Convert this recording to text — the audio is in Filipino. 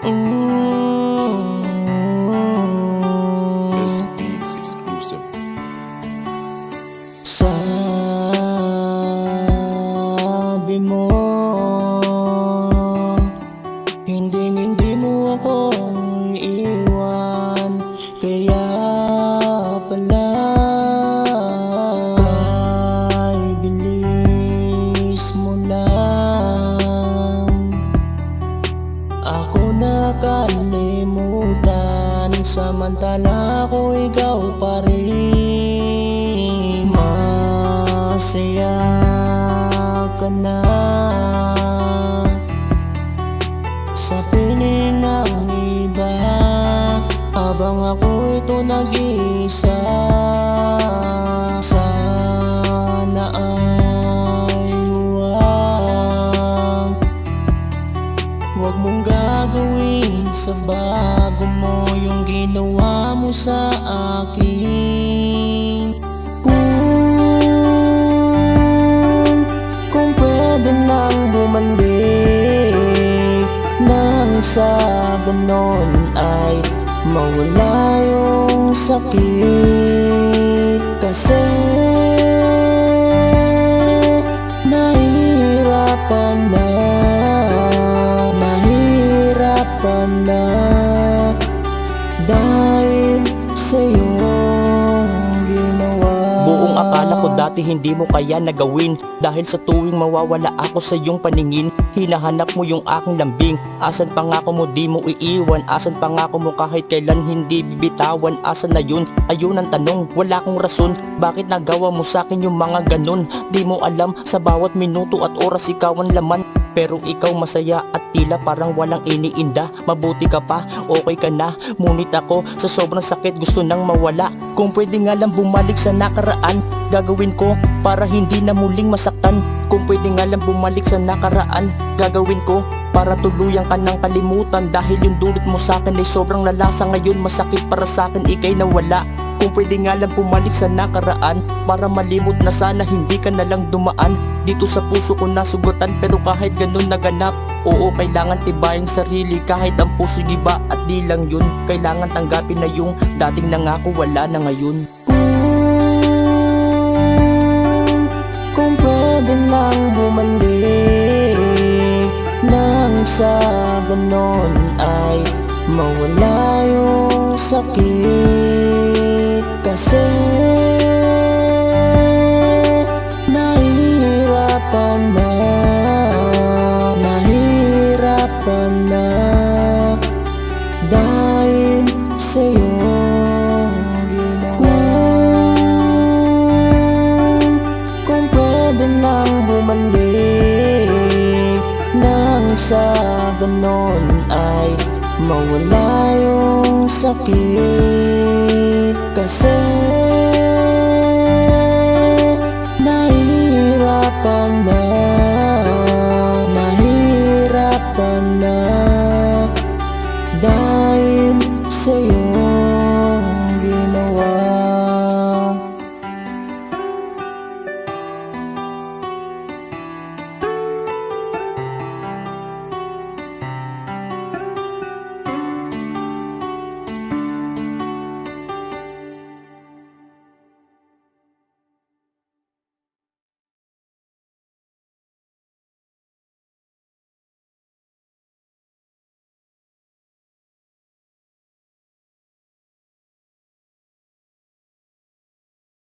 This beats exclusive. Sabi mo hindi mo ako iiwan, kaya pala kay bilis mo lang ako nakalimutan, samantala ko ikaw pa rin. Masaya ka na sa piling ng iba, habang ako ito nag-iisa. Sana ay huwag mong gagawin sa bago mo yung ginawa mo sa akin. Kung pwede lang bumalik, nang sa ganon ay mawala yung sakit. Kasi nahihirapan na dahil sa'yo ginawa. Buong akala ko dati hindi mo kaya nagawin, dahil sa tuwing mawawala ako sa iyong paningin, hinahanap mo yung aking lambing. Asan pangako mo di mo iiwan, asan pangako mo kahit kailan hindi bibitawan. Asan na yun? Ayun ang tanong, wala akong rason. Bakit nagawa mo sa akin yung mga ganun? Di mo alam, sa bawat minuto at oras ikaw ang laman. Pero ikaw masaya at tila parang walang iniinda. Mabuti ka pa, okay ka na. Ngunit ako sa sobrang sakit gusto nang mawala. Kung pwede nga lang bumalik sa nakaraan, gagawin ko para hindi na muling masaktan. Kung pwede nga lang bumalik sa nakaraan, gagawin ko para tuluyan ka ng kalimutan. Dahil yung dulot mo sa akin ay sobrang lalasa, ngayon masakit para sa akin ikay nawala. Kung pwede nga lang bumalik sa nakaraan, para malimot na sana hindi ka na lang dumaan. Dito sa puso ko nasugatan, pero kahit ganun naganap. Oo, kailangan tibayin sarili kahit ang puso giba. At di lang yun, kailangan tanggapin na yung dating nangako wala na ngayon. Kung pwede lang bumalik, nang sa ganon ay mawala yung sakit. Kasi nahihirapan na dahil sa'yo ginawa. Kung pwede lang bumalik, nang sa ganon ay mawala yung sakit. Kasi